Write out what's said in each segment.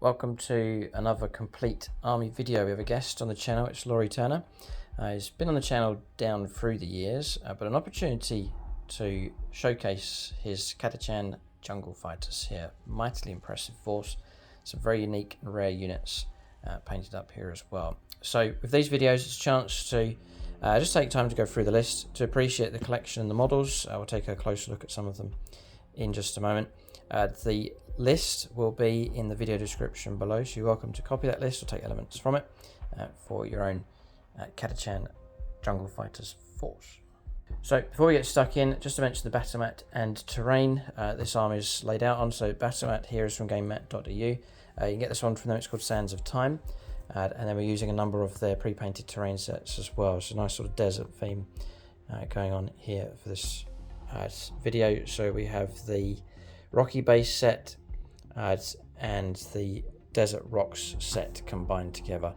welcome to another complete army video. We have a guest on the channel. It's Lawrie Turner. He's been on the channel down through the years, but an opportunity to showcase his Catachan Jungle Fighters here. Mightily impressive force, some very unique and rare units painted up here as well. So with these videos, it's a chance to just take time to go through the list, to appreciate the collection and the models. We'll take a closer look at some of them in just a moment. The list will be in the video description below, so you're welcome to copy that list or take elements from it for your own Catachan Jungle Fighters force. So before we get stuck in, just to mention the battle mat and terrain this army is laid out on. So battle mat here is from gamemat.eu. You can get this one from them. It's called Sands of Time, and then we're using a number of their pre-painted terrain sets as well. So a nice sort of desert theme going on here for this video. So we have the Rocky base set and the Desert Rocks set combined together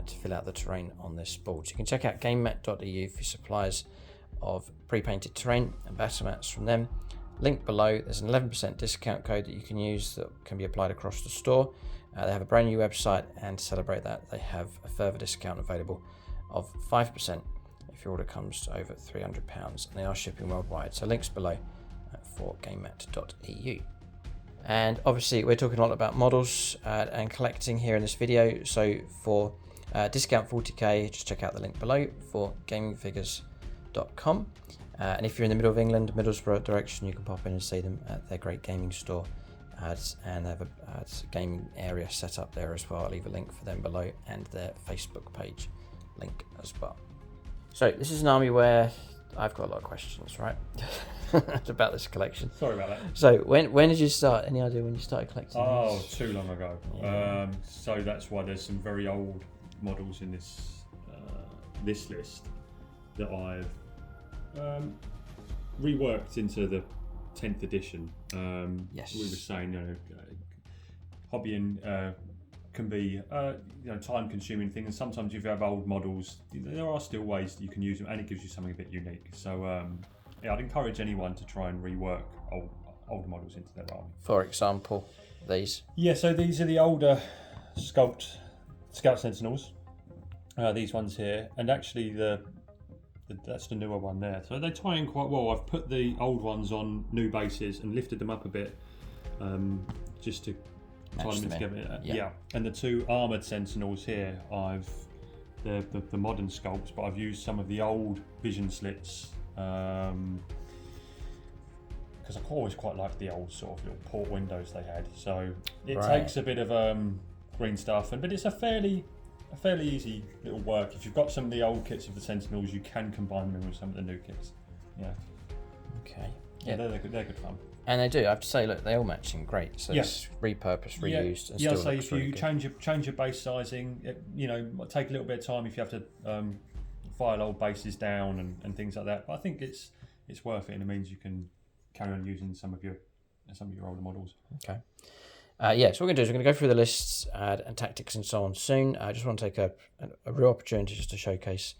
to fill out the terrain on this board. So you can check out gamemat.eu for suppliers of pre-painted terrain and battle mats from them. Link below. There's an 11% discount code that you can use that can be applied across the store. They have a brand new website, and to celebrate that, they have a further discount available of 5% if your order comes to over £300, and they are shipping worldwide. So links below for gamemat.eu. And obviously we're talking a lot about models and collecting here in this video. So for discount 40k, just check out the link below for gamingfigures.com. And if you're in the middle of England, Middlesbrough direction, you can pop in and see them at their great gaming store. And they have a gaming area set up there as well. I'll leave a link for them below, and their Facebook page link as well. So this is an army where I've got a lot of questions, right? about this collection. Sorry about that. So when did you start? Any idea when you started collecting? Oh, these? too long ago. Yeah. So that's why there's some very old models in this this list that I've reworked into the 10th edition. Yes. We were saying, hobbying can be time-consuming thing, and sometimes if you have old models, there are still ways that you can use them, and it gives you something a bit unique. So I'd encourage anyone to try and rework older models into their army. For example, these. Yeah, so these are the older Scout Sentinels. These ones here, and actually that's the newer one there. So they tie in quite well. I've put the old ones on new bases and lifted them up a bit, just to tie them together. Yeah. And the two armoured Sentinels here, I've the modern sculpts, but I've used some of the old vision slits because I always quite liked the old sort of little port windows they had. So it takes a bit of green stuff, but it's a fairly easy little work. If you've got some of the old kits of the Sentinels, you can combine them with some of the new kits. Yeah. Okay. Yeah, they're good fun. And they do. I have to say, look, they all match in great. So it's repurposed, reused, and still so looks if really you good. change your base sizing, might take a little bit of time if you have to file old bases down and things like that. But I think it's worth it, and it means you can carry on using some of your older models. Okay. So what we're going to do is we're going to go through the lists and tactics and so on soon. I just want to take a real opportunity just to showcase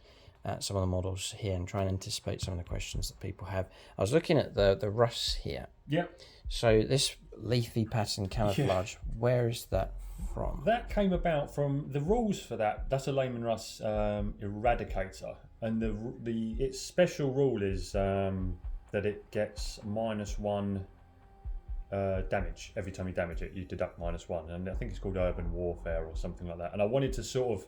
some of the models here and try and anticipate some of the questions that people have. I was looking at the Russ here. Yeah. So this leafy pattern camouflage, where is that from? That came about from the rules for that. That's a Lehman Russ Eradicator, and its special rule is that it gets -1 damage every time you damage it. You deduct -1, and I think it's called Urban Warfare or something like that. And I wanted to sort of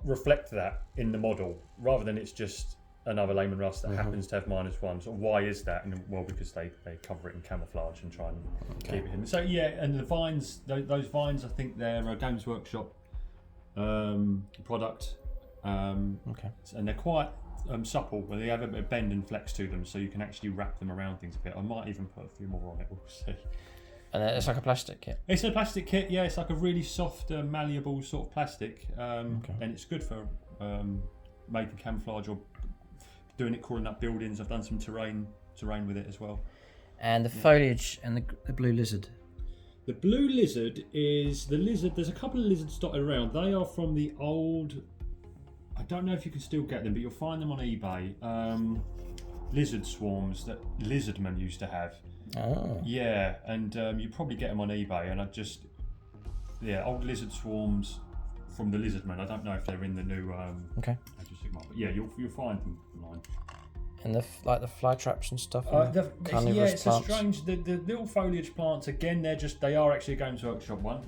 reflect that in the model, rather than it's just another Lehman Russ that happens to have -1. So why is that? And well, because they cover it in camouflage and try and keep it hidden. So yeah, and the vines, those vines, I think they're a Games Workshop product. And they're quite supple, where they have a bit of bend and flex to them, so you can actually wrap them around things a bit. I might even put a few more on it, we'll see. And it's like a plastic kit? It's a plastic kit, yeah. It's like a really soft, malleable sort of plastic, and it's good for making camouflage or doing it, crawling up buildings. I've done some terrain with it as well. And the foliage and the blue lizard? The blue lizard is the lizard. There's a couple of lizards dotted around. They are from the old... I don't know if you can still get them, but you'll find them on eBay. Lizard swarms that lizardmen used to have. Oh. Yeah, and you probably get them on eBay, and I just old lizard swarms from the Lizardmen. I don't know if they're in the new Okay. Age of Sigmar, but yeah, you'll find them online. And the fly traps and stuff. It's a strange. The little foliage plants again. They are actually a Games Workshop one.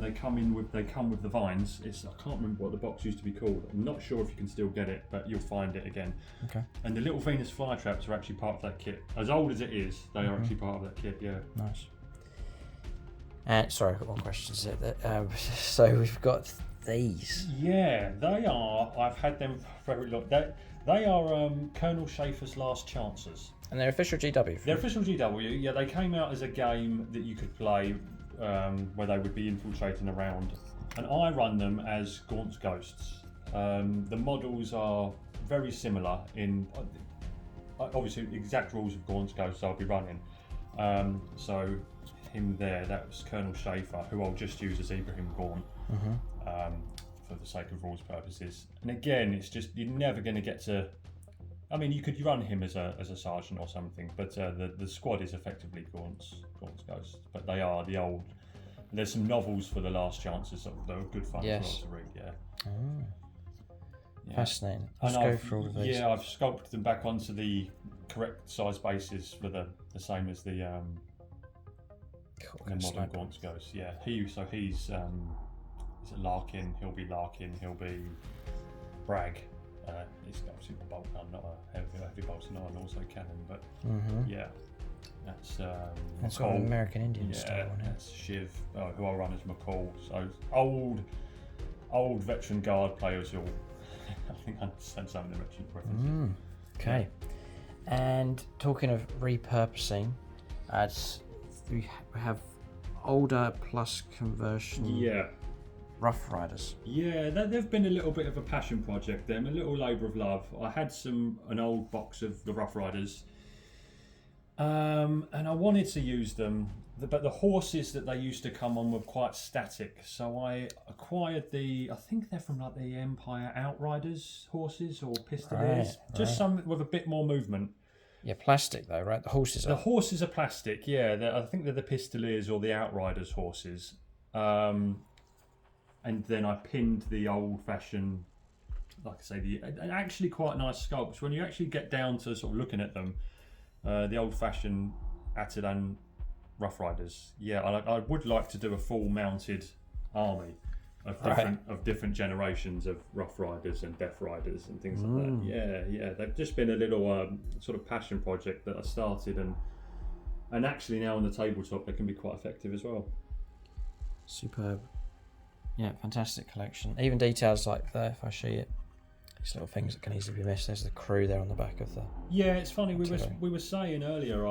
They come with the vines. I can't remember what the box used to be called. I'm not sure if you can still get it, but you'll find it again. Okay. And the little Venus fly traps are actually part of that kit. As old as it is, they are actually part of that kit. Yeah. Nice. And sorry, I've got one question. So we've got these. Yeah, they are. I've had them for very long. They are Colonel Schaeffer's Last Chances. And they're official GW. They're official GW. Yeah, they came out as a game that you could play where they would be infiltrating around. And I run them as Gaunt's Ghosts. The models are very similar in obviously exact rules of Gaunt's Ghosts I'll be running. So him there, that was Colonel Schaeffer, who I'll just use as Ibrahim Gaunt. For the sake of rules purposes. And again, it's just you're never going to get to. I mean, you could run him as a sergeant or something, but the squad is effectively Gaunt's Ghosts. But they are the old. There's some novels for the Last Chances that are good fun as well to read. Yeah. Yeah. Fascinating. Let's go through all of these. Yeah, I've sculpted them back onto the correct size bases for the same as the modern Gaunt's Ghosts. Yeah, he's. Is it Larkin? He'll be Larkin. He'll be Bragg. He's obviously a bolt gun, not a heavy bolter, not an auto cannon. But yeah, that's sort of American Indian style. Yeah, that's Shiv, who I run as McCall. So old veteran guard players who I think understand some of the veteran preferences. Okay, and talking of repurposing, we have older plus conversion. Yeah. Rough Riders. Yeah, they've been a little bit of a passion project. Them, a little labour of love. I had an old box of the Rough Riders, and I wanted to use them, but the horses that they used to come on were quite static. So I acquired I think they're from like the Empire Outriders horses or Pistoliers, just some with a bit more movement. Yeah, plastic though, right? The horses are plastic. Yeah, I think they're the Pistoliers or the Outriders horses. And then I pinned the old-fashioned, like I say, and actually quite nice sculpts. When you actually get down to sort of looking at them, the old-fashioned Attilan Rough Riders. Yeah, I would like to do a full-mounted army of different generations of Rough Riders and Death Riders and things like that. Yeah, they've just been a little sort of passion project that I started, and actually now on the tabletop they can be quite effective as well. Superb. Yeah, fantastic collection. Even details like there, if I show you these little things that can easily be missed. There's the crew there on the back of the. Yeah, it's funny. We were saying earlier.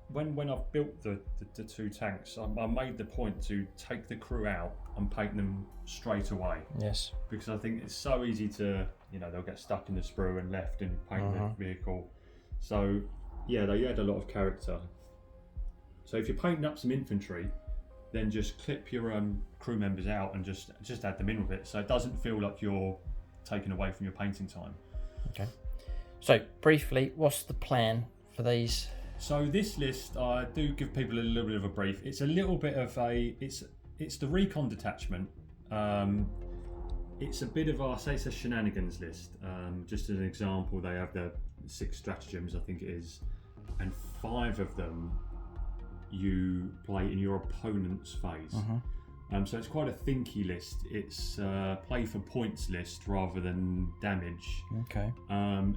When I've built the two tanks, I made the point to take the crew out and paint them straight away. Yes. Because I think it's so easy to they'll get stuck in the sprue and left in paint the vehicle. So yeah, they add a lot of character. So if you're painting up some infantry, then just clip your crew members out and just add them in with it, so it doesn't feel like you're taken away from your painting time. Okay. So briefly, what's the plan for these? So this list, I do give people a little bit of a brief. It's a little bit of it's the recon detachment. It's a bit of it's a shenanigans list. Just as an example, they have the 6 stratagems, I think it is, and 5 of them you play in your opponent's phase. So it's quite a thinky list. It's play for points list rather than damage. Okay.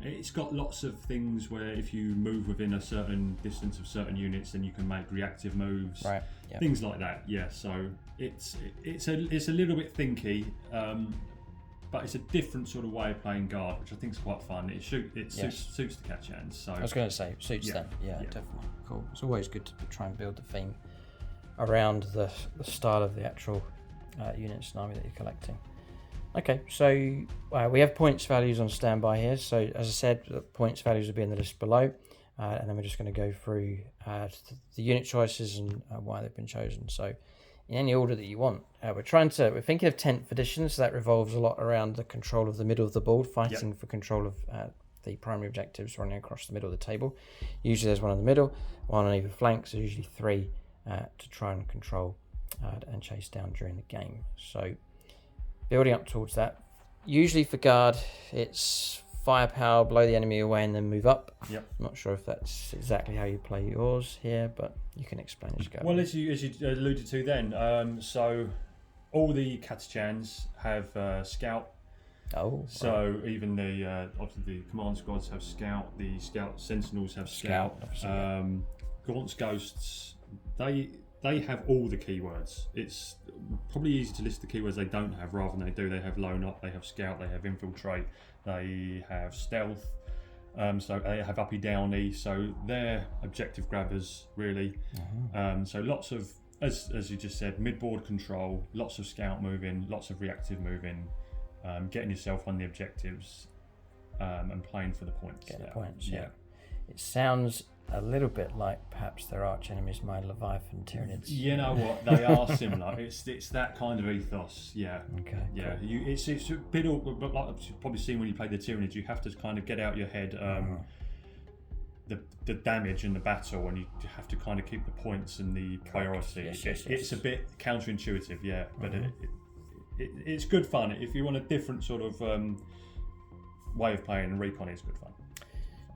It's got lots of things where if you move within a certain distance of certain units, then you can make reactive moves. Right. Yep. Things like that. Yeah. So it's a little bit thinky, but it's a different sort of way of playing guard, which I think is quite fun. Suits the Catachans. So I was going to say suits them. Yeah, definitely. Cool. It's always good to try and build the theme around the style of the actual units and army that you're collecting. Okay, so we have points values on standby here. So as I said, the points values will be in the list below, and then we're just going to go through the unit choices and why they've been chosen. So in any order that you want. We're thinking of 10th edition, so that revolves a lot around the control of the middle of the board, fighting for control of the primary objectives running across the middle of the table. Usually there's one in the middle, one on either flank, so usually 3 to try and control and chase down during the game. So building up towards that. Usually for guard, it's firepower, blow the enemy away, and then move up. Yep. I'm not sure if that's exactly how you play yours here, but you can explain as you go. Well, as you alluded to then, so all the Catachans have scout. Oh. So even the obviously the command squads have scout. The scout sentinels have scout. Gaunt's ghosts, they have all the keywords. It's probably easy to list the keywords they don't have rather than they do. They have lone up, they have scout, they have infiltrate, they have stealth, so they have uppy downy. So they're objective grabbers really. So lots of, as you just said, mid-board control, lots of scout moving, lots of reactive moving, getting yourself on the objectives, and playing for the points. Getting the points, yeah. It sounds a little bit like perhaps their arch enemies, my Leviathan Tyranids. You know what? They are similar. It's that kind of ethos. Yeah. Okay. Yeah. Cool. It's a bit awkward, but like you've probably seen when you play the Tyranids, you have to kind of get out your head the damage in the battle, and you have to kind of keep the points and the priority. Yes. It's a bit counterintuitive, yeah, but it's good fun. If you want a different sort of way of playing, and recon is good fun.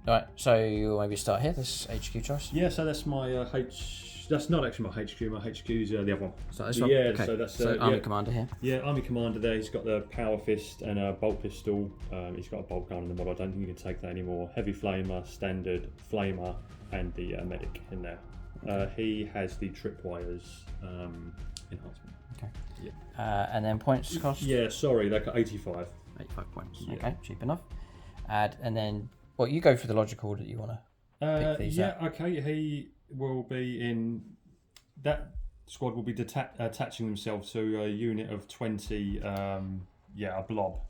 Alright, so maybe start here, this HQ choice? Yeah, so that's my that's not actually my HQ, my HQ's the other one. So this one? Yeah, okay. so that's Army Commander here. Yeah, Army Commander there, he's got the Power Fist and a Bolt Pistol, he's got a Bolt Gun in the model, I don't think you can take that anymore. Heavy Flamer, Standard, Flamer, and the Medic in there. He has the Tripwires enhancement. Okay. Yeah. And then points cost? Yeah, sorry, they got 85. 85 points, yeah. Okay, cheap enough. And then, well, you go for the logical order that you want to pick these up. Okay, he will be in, that squad will be attaching themselves to a unit of 20, a blob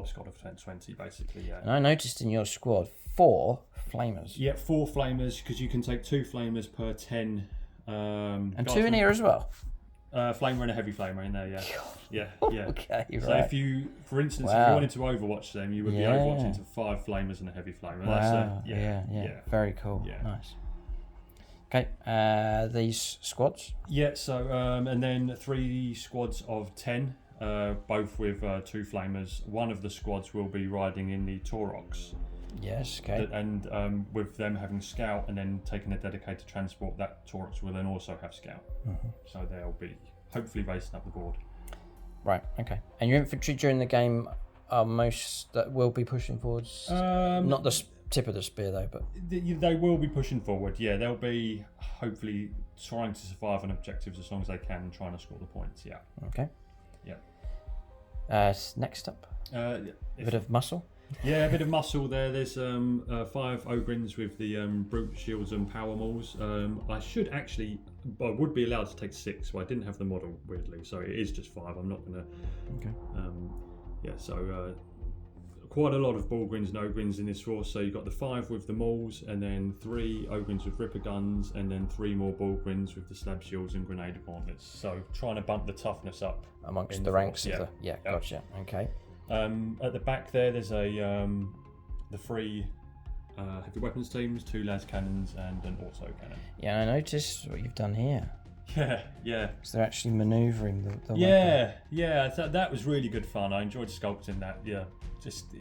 squad of 20 basically, yeah. And I noticed in your squad 4 flamers. Yeah, 4 flamers, because you can take 2 flamers per 10. And 2 in here as well? Flamer and a heavy flamer in there, yeah. Okay, right. So if you, for instance, if you wanted to Overwatch them, you would be Overwatching to 5 flamers and a heavy flamer. Wow. Yeah. Very cool. Yeah. Nice. Okay, these squads? Yeah, so, and then 3 squads of 10, both with 2 flamers. One of the squads will be riding in the Taurox. Yes, okay. And with them having scout and then taking a dedicated transport, that Taurox will then also have scout. So they'll be hopefully racing up the board. Right, okay. And your infantry during the game are most that will be pushing forwards? Not the tip of the spear though, but... They will be pushing forward, yeah. They'll be hopefully trying to survive on objectives as long as they can and trying to score the points, yeah. Okay. Yeah. Next up, a bit bit of muscle. Yeah, a bit of muscle there. There's 5 Ogryns with the brute shields and power mauls. I would be allowed to take 6, but I didn't have the model, weirdly, so it is just 5. I'm not going to... Okay. So quite a lot of Bullgryns and Ogryns in this raw. So you've got the 5 with the mauls, and then 3 Ogryns with ripper guns, and then 3 more Bullgryns with the slab shields and grenade gauntlets. So trying to bump the toughness up amongst the ranks of the... Yeah, gotcha. Okay. At the back there's the 3 heavy weapons teams, 2 las cannons and an auto cannon. Yeah, I noticed what you've done here. Yeah. So they're actually manoeuvring the weapon. Yeah. That was really good fun. I enjoyed sculpting that. Yeah, just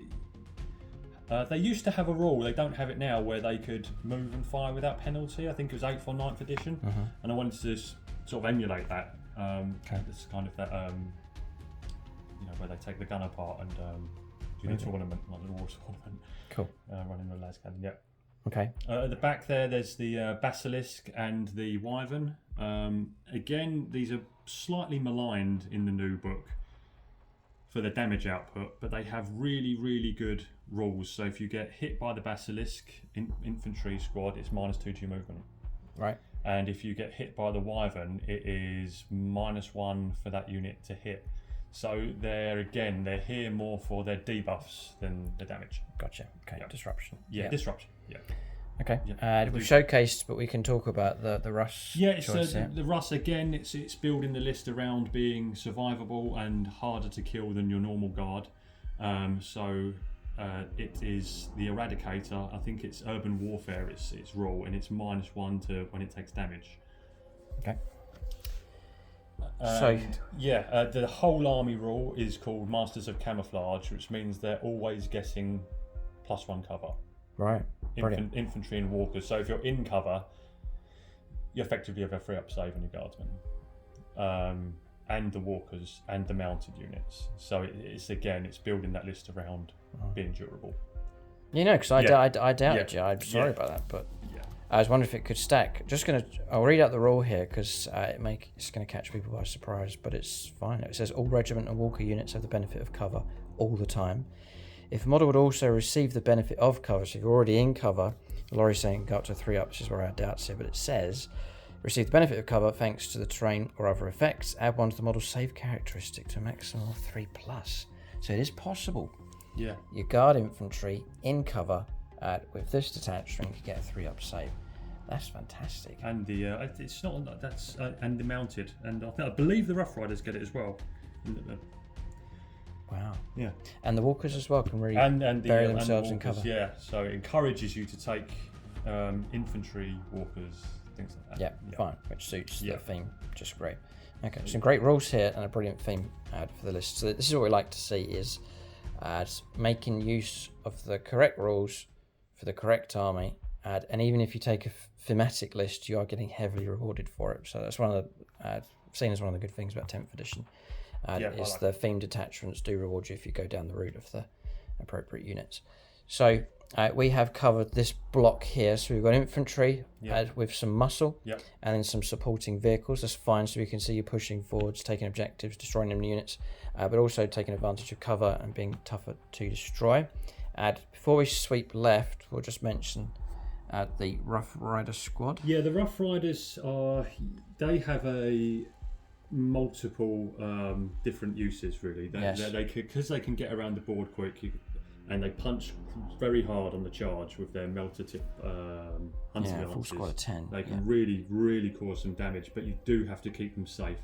they used to have a rule. They don't have it now where they could move and fire without penalty. I think it was 8th or 9th edition, and I wanted to sort of emulate that. It's kind of that. Where they take the gun apart and do the tournament, like the war tournament. Cool. Running the las cannon, yeah. Okay. At the back there's the Basilisk and the Wyvern. Again, these are slightly maligned in the new book for the damage output, but they have really, really good rules. So if you get hit by the Basilisk infantry squad, it's -2 to your movement. Right. And if you get hit by the Wyvern, it is -1 for that unit to hit. So they're here more for their debuffs than the damage. Gotcha. Okay. Yep. Disruption. Yeah, disruption. Yeah. Okay. We've showcased, but we can talk about the Russ. Yeah, it's the Russ again. It's building the list around being survivable and harder to kill than your normal guard. It is the Eradicator. I think it's urban warfare. It's rule, and it's -1 to when it takes damage. Okay. The whole army rule is called Masters of Camouflage, which means they're always getting +1 cover. Right. Infantry and walkers. So if you're in cover, you effectively have a 3-up save on your guardsmen, and the walkers and the mounted units. So it's building that list around being durable. Because I doubted you. I'm sorry about that, but I was wondering if it could stack. I'll read out the rule here because it's going to catch people by surprise, but it's fine. It says all regiment and walker units have the benefit of cover all the time. If a model would also receive the benefit of cover, so if you're already in cover, Laurie's saying go up to 3-up, which is where I have doubts here, but it says receive the benefit of cover thanks to the terrain or other effects. Add 1 to the model's save characteristic to a maximum of 3+. So it is possible. Yeah. Your guard infantry in cover with this detached string can get a 3-up save. That's fantastic. And the it's not that's and the mounted, and I believe the Rough Riders get it as well. Wow. Yeah. And the walkers as well can really bury themselves in cover. Yeah. So it encourages you to take infantry, walkers, things like that. Yeah. Fine. Which suits the theme just great. Okay. Some great rules here and a brilliant theme for the list. So this is what we like to see is making use of the correct rules for the correct army. And even if you take a thematic list, you are getting heavily rewarded for it. So that's one of the seen as one of the good things about 10th edition. The themed detachments do reward you if you go down the route of the appropriate units. So we have covered this block here. So we've got infantry with some muscle and then some supporting vehicles. That's fine. So we can see you pushing forwards, taking objectives, destroying them units, but also taking advantage of cover and being tougher to destroy. Before we sweep left, we'll just mention the Rough Rider squad. Yeah, the Rough Riders they have multiple different uses really. Because they can get around the board quick, and they punch very hard on the charge with their melter tip hunting lances. Full squad of 10. They can really cause some damage, but you do have to keep them safe.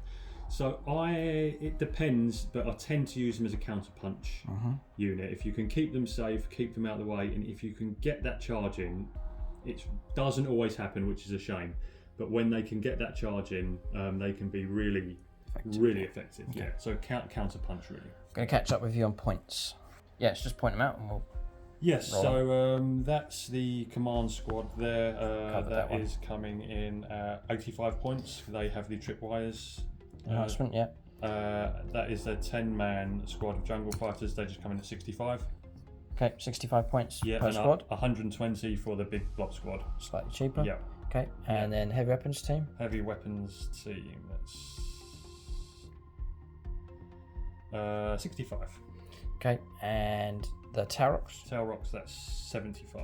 So it depends, but I tend to use them as a counter-punch unit. If you can keep them safe, keep them out of the way, and if you can get that charge in, it doesn't always happen, which is a shame. But when they can get that charge in, they can be really effective. Yeah. So counter-punch really. I'm going to catch up with you on points. Yes, just point them out and we'll... Yes, so that's the command squad there. That is coming in 85 points. They have the tripwires. Enhancement, that is a 10-man squad of jungle fighters. They just come in at 65. Okay, 65 points per and squad. 120 for the big blob squad. Slightly cheaper. Yeah. Okay, and then heavy weapons team. Heavy weapons team. That's 65. Okay, and the Talroks. Talroks, that's 75.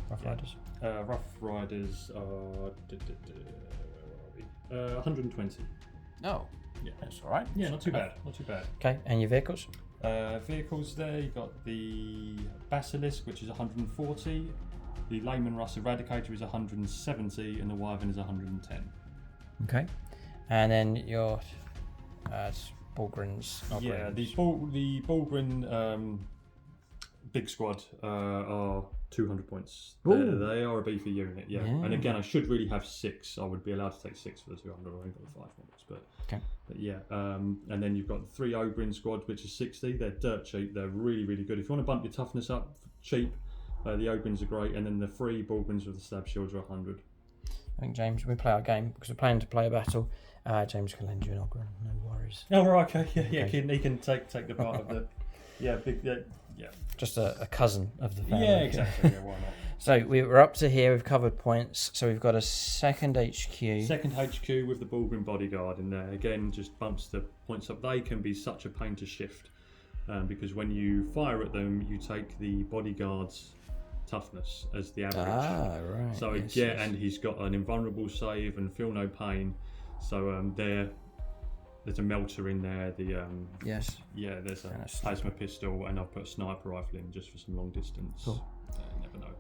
Rough Riders. Rough Riders are 120. Oh, yeah, that's all right. Yeah, not too bad. Not too bad. Okay, and your vehicles? Vehicles there, you've got the Basilisk, which is 140. The Layman Russ Eradicator is 170, and the Wyvern is 110. Okay, and then your Ogryns. Yeah, the Ogryns big squad are 200 points. They are a beefy unit, yeah. And again, I should really have 6. I would be allowed to take 6 for the 200. I've only got the 5 models, but yeah. And then you've got the 3 Ogryns squad, which is 60. They're dirt cheap. They're really good. If you want to bump your toughness up, cheap. The Ogryns are great, and then the 3 Ogryns with the stab shields are 100. I think James, we play our game because we're planning to play a battle. James can lend you an Ogryn, no worries. Oh right, okay, yeah. He can take the part of the just a cousin of the family. Yeah, exactly. Yeah, why not? So we're up to here. We've covered points. So we've got a second HQ. Second HQ with the Ogryns bodyguard in there. Again, just bumps the points up. They can be such a pain to shift because when you fire at them, you take the bodyguard's toughness as the average. Right. So and he's got an invulnerable save and feel no pain. So there's a melter in there. There's a plasma pistol, and I've put a sniper rifle in just for some long distance. Cool. Never know.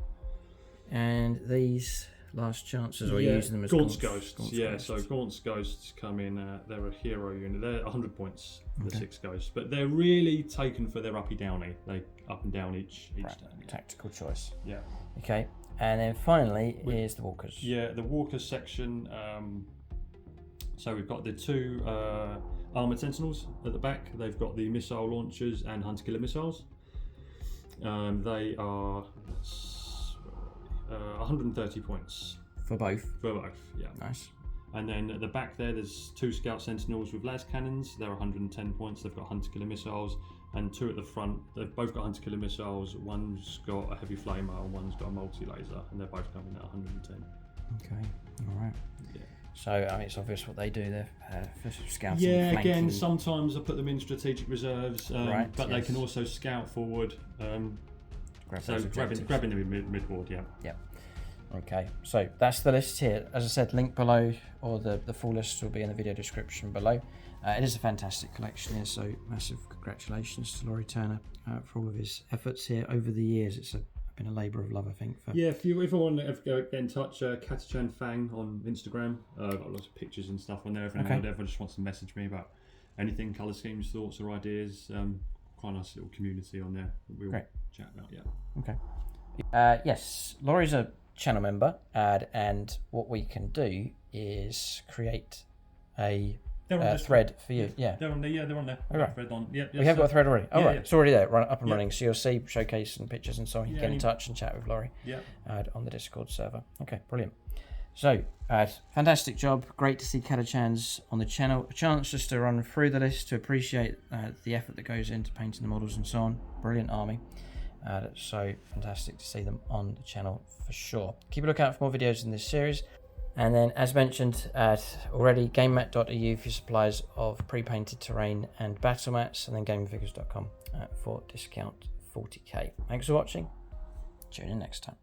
And these last chances, or using them as Gaunt's Ghosts. So Gaunt's Ghosts come in. They're a hero unit. They're 100 points for the 6 ghosts, but they're really taken for their uppy downy. They up and down each down. Tactical choice. Yeah. Okay, and then finally is the walkers. Yeah, the walkers section. So we've got the two armoured sentinels at the back. They've got the missile launchers and hunter killer missiles. They are 130 points. For both? For both, yeah. Nice. And then at the back there's two scout sentinels with las cannons. They're 110 points. They've got hunter killer missiles. And two at the front, they've both got hunter killer missiles. One's got a heavy flamer and one's got a multi-laser. And they're both coming at 110. Okay, all right. Yeah. So, I mean, it's obvious what they do. They're for scouting. Yeah, flanking. again, sometimes I put them in strategic reserves, right, but they can also scout forward. Grabbing them in mid-board, yeah. Yeah. Okay, so that's the list here. As I said, link below, or the full list will be in the video description below. It is a fantastic collection here, so massive congratulations to Lawrie Turner for all of his efforts here over the years. It's been a labour of love, I think. Yeah, if you want to get in touch, Catachan Fang on Instagram. Got lots of pictures and stuff on there. If anyone just wants to message me about anything, colour schemes, thoughts or ideas, quite a nice little community on there that we'll chat about, yeah. Okay. Yes, Laurie's a channel member, and what we can do is create a thread for you. Yeah, they're on there. Yeah, they're on there. Oh, right. Thread on. Yeah, we have got a thread already. Oh, right. Yeah. It's already there, up and running. So you'll see showcase and pictures and so on. You can get in touch and chat with Lawrie. Yeah. On the Discord server. Okay, brilliant. So, fantastic job. Great to see Catachans on the channel. A chance just to run through the list to appreciate the effort that goes into painting the models and so on. Brilliant army. So fantastic to see them on the channel for sure. Keep a lookout for more videos in this series. And then, as mentioned already, GameMat.eu for supplies of pre-painted terrain and battle mats, and then GamingFigures.com for discount 40k. Thanks for watching. Tune in next time.